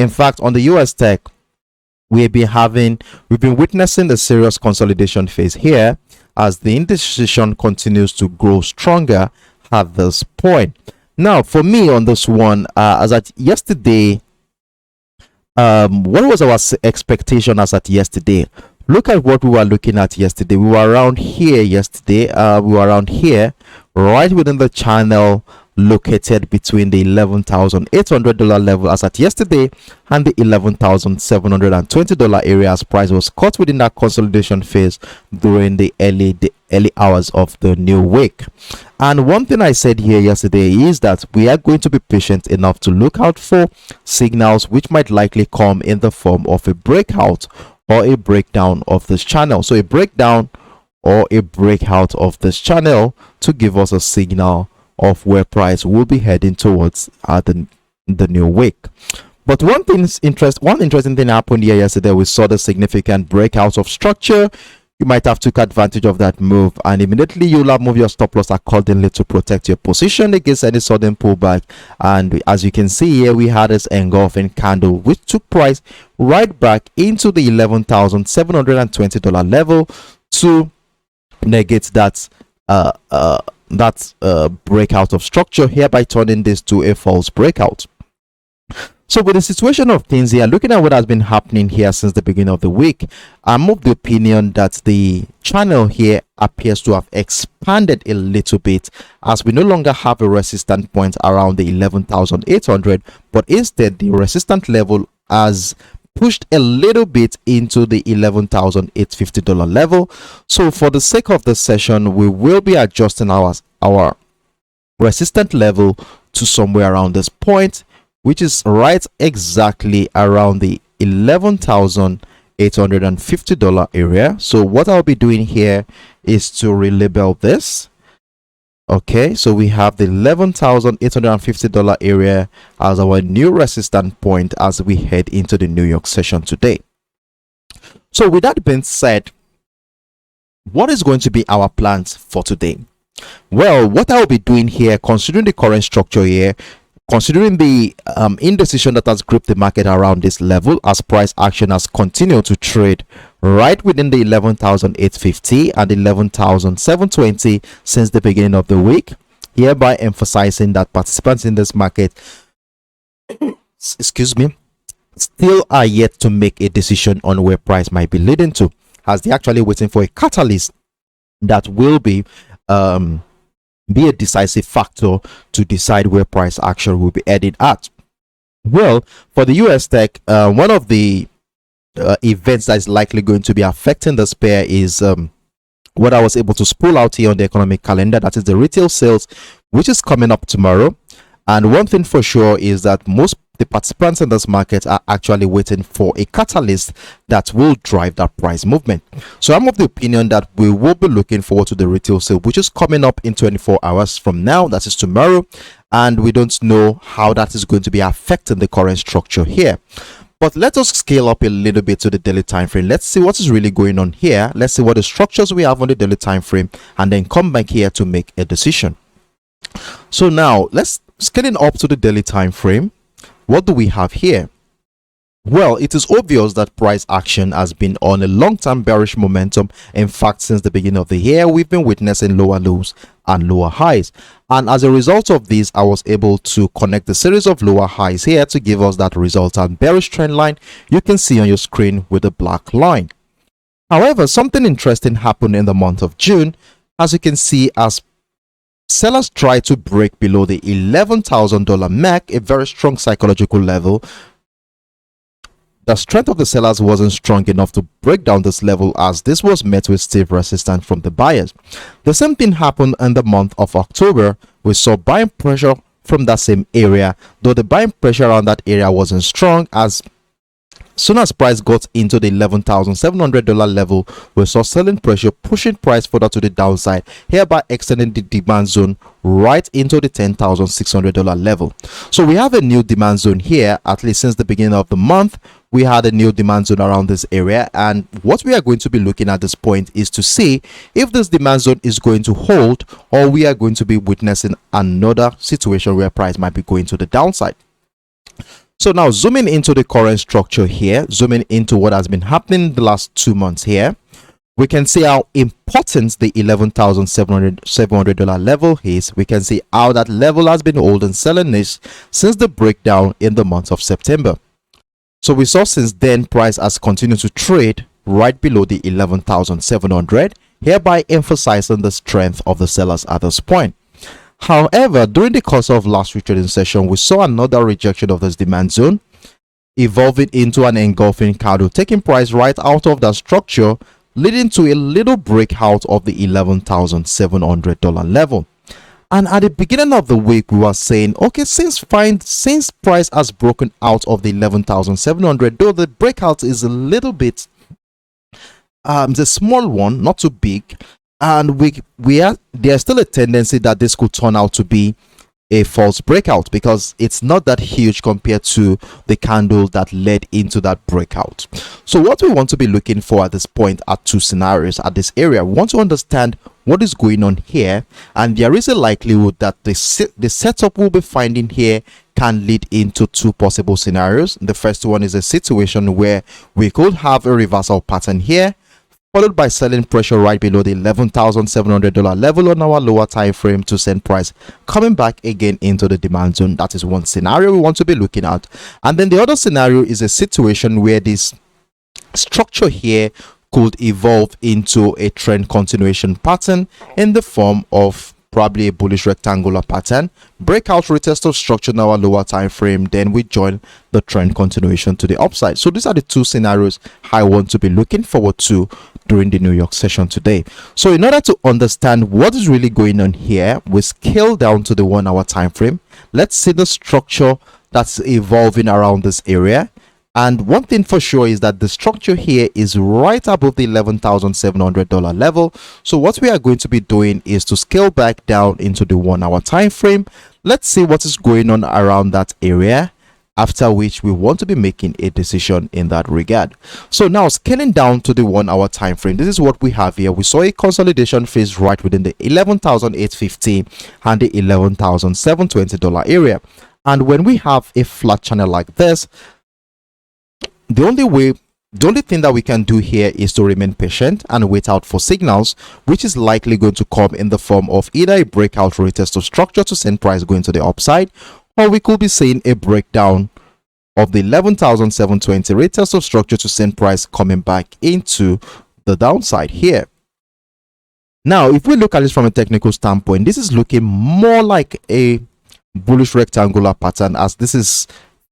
In fact, on the USTEC, we've been witnessing a serious consolidation phase here as the indecision continues to grow stronger at this point. Now, for me on this one, as at yesterday, what was our expectation as at yesterday? Look at what we were looking at yesterday. We were around here yesterday. We were around here, right within the channel located between the $11,800 level as at yesterday and the $11,720 area as price was caught within that consolidation phase during the early hours of the new week. And one thing I said here yesterday is that we are going to be patient enough to look out for signals which might likely come in the form of a breakout or a breakdown of this channel. So a breakdown or a breakout of this channel to give us a signal of where price will be heading towards the new week. But one interesting thing happened here yesterday. We saw the significant breakout of structure. You might have took advantage of that move, and immediately you'll have moved your stop loss accordingly to protect your position against any sudden pullback. And as you can see here, we had this engulfing candle which took price right back into the $11,720 level to negate that breakout of structure, hereby turning this to a false breakout. So with the situation of things here, looking at what has been happening here since the beginning of the week, I'm of the opinion that the channel here appears to have expanded a little bit, as we no longer have a resistance point around the 11,800, but instead the resistance level has pushed a little bit into the $11,850 level. So for the sake of this session, we will be adjusting our resistance level to somewhere around this point, which is right exactly around the $11,850 area. So what I'll be doing here is to relabel this. Okay, so we have the $11,850 area as our new resistance point as we head into the New York session today. So with that being said, what is going to be our plans for today? Well, what I'll be doing here, considering the current structure here, considering the indecision that has gripped the market around this level as price action has continued to trade right within the 11,850 and 11,720 since the beginning of the week, hereby emphasizing that participants in this market still are yet to make a decision on where price might be leading to, as they're actually waiting for a catalyst that will be a decisive factor to decide where price action will be headed at. Well, for the USTEC, one of the events that is likely going to be affecting this pair is what I was able to spool out here on the economic calendar. That is the retail sales, which is coming up tomorrow. And one thing for sure is that most the participants in this market are actually waiting for a catalyst that will drive that price movement. So I'm of the opinion that we will be looking forward to the retail sale, which is coming up in 24 hours from now. That is tomorrow. And we don't know how that is going to be affecting the current structure here. But let us scale up a little bit to the daily time frame. Let's see what is really going on here. Let's see what the structures we have on the daily time frame, and then come back here to make a decision. So now let's scaling up to the daily time frame. What do we have here? Well, it is obvious that price action has been on a long-term bearish momentum. In fact, since the beginning of the year, we've been witnessing lower lows and lower highs. And as a result of this, I was able to connect the series of lower highs here to give us that resultant bearish trend line you can see on your screen with the black line. However, something interesting happened in the month of June. As you can see, as sellers try to break below the $11,000 mark, a very strong psychological level, the strength of the sellers wasn't strong enough to break down this level, as this was met with stiff resistance from the buyers. The same thing happened in the month of October. We saw buying pressure from that same area, though the buying pressure around that area wasn't strong. As soon as price got into the $11,700 level, we saw selling pressure pushing price further to the downside, hereby extending the demand zone right into the $10,600 level. So we have a new demand zone here. At least since the beginning of the month, we had a new demand zone around this area, and what we are going to be looking at this point is to see if this demand zone is going to hold, or we are going to be witnessing another situation where price might be going to the downside. So now zooming into the current structure here, zooming into what has been happening the last 2 months here, we can see how important the $11,700 level is. We can see how that level has been holding selling niche since the breakdown in the month of September. So we saw since then price has continued to trade right below the 11,700, hereby emphasizing the strength of the sellers at this point. However, during the course of last week's trading session, we saw another rejection of this demand zone, evolving into an engulfing candle, taking price right out of that structure, leading to a little breakout of the $11,700 level. And at the beginning of the week, we were saying, okay, since price has broken out of the 11,700, though the breakout is a little bit, it's a small one, not too big, and there's still a tendency that this could turn out to be a false breakout because it's not that huge compared to the candle that led into that breakout. So what we want to be looking for at this point are two scenarios at this area. We want to understand what is going on here, and there is a likelihood that the setup we'll be finding here can lead into two possible scenarios. The first one is a situation where we could have a reversal pattern here, followed by selling pressure right below the $11,700 level on our lower time frame to send price coming back again into the demand zone. That is one scenario we want to be looking at. And then the other scenario is a situation where this structure here could evolve into a trend continuation pattern in the form of probably a bullish rectangular pattern, breakout retest of structure in our lower time frame, then we join the trend continuation to the upside. So these are the two scenarios I want to be looking forward to during the New York session today. So in order to understand what is really going on here, we scale down to the 1 hour time frame. Let's see the structure that's evolving around this area. And one thing for sure is that the structure here is right above the $11,700 level. So what we are going to be doing is to scale back down into the 1 hour time frame. Let's see what is going on around that area, after which we want to be making a decision in that regard. So now scaling down to the 1 hour time frame, this is what we have here. We saw a consolidation phase right within the $11,850 and the $11,720 area. And when we have a flat channel like this, the only thing that we can do here is to remain patient and wait out for signals, which is likely going to come in the form of either a breakout retest of structure to send price going to the upside, or we could be seeing a breakdown of the 11,720 retest of structure to send price coming back into the downside here. Now, if we look at this from a technical standpoint, this is looking more like a bullish rectangular pattern, as this is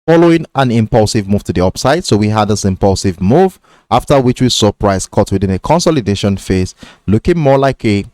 following an impulsive move to the upside. So we had this impulsive move, after which we saw price caught within a consolidation phase, looking more like a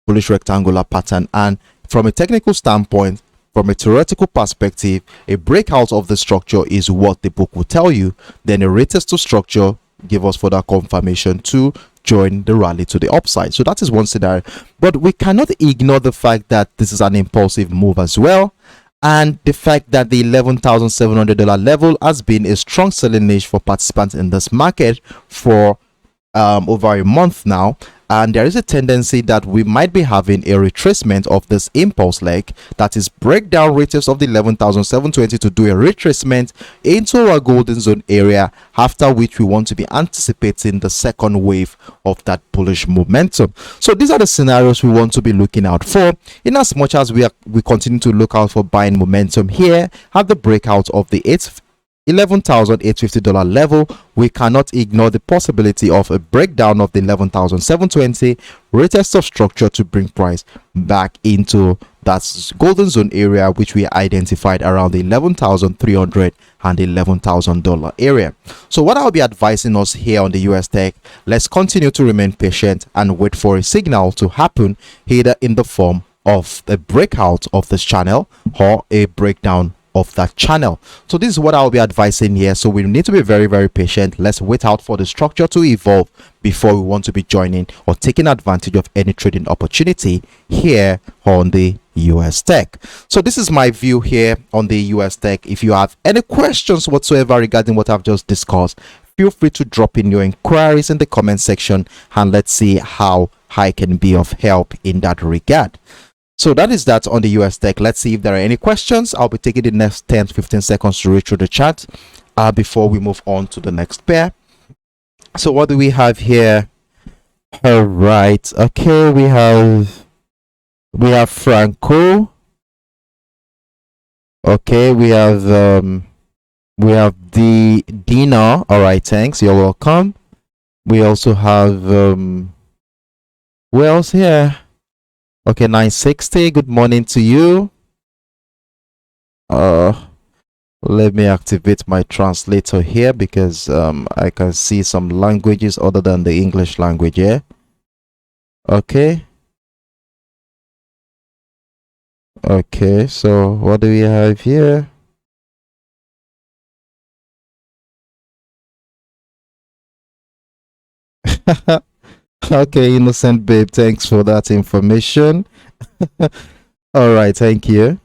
bullish rectangular pattern. And from a technical standpoint, from a theoretical perspective, a breakout of the structure is what the book will tell you. Then a retest to structure give us further confirmation to join the rally to the upside. So that is one scenario, but we cannot ignore the fact that this is an impulsive move as well, and the fact that the $11,700 level has been a strong selling niche for participants in this market for over a month now. And there is a tendency that we might be having a retracement of this impulse leg, that is breakdown retest of the 11,720 to do a retracement into our golden zone area, after which we want to be anticipating the second wave of that bullish momentum. So these are the scenarios we want to be looking out for, in as much as we continue to look out for buying momentum here at the breakout of the $11,850 level. We cannot ignore the possibility of a breakdown of the 11,720 retest of structure to bring price back into that golden zone area, which we identified around the $11,300 and $11,000 area. So what I'll be advising us here on the USTEC, let's continue to remain patient and wait for a signal to happen, either in the form of the breakout of this channel or a breakdown of that channel. So this is what I'll be advising here. So we need to be very, very patient. Let's wait out for the structure to evolve before we want to be joining or taking advantage of any trading opportunity here on the USTEC. So this is my view here on the USTEC. If you have any questions whatsoever regarding what I've just discussed, feel free to drop in your inquiries in the comment section, and let's see how I can be of help in that regard. So that is that on the USTEC. Let's see if there are any questions. I'll be taking the next 10-15 seconds to read through the chat before we move on to the next pair. So what do we have here? All right. Okay, we have Franco. Okay, we have the Dina. All right, thanks. You're welcome. We also have who else here? Okay, 960. Good morning to you. Let me activate my translator here because I can see some languages other than the English language here. Okay. Okay, so what do we have here? Okay, innocent babe, thanks for that information. All right, thank you.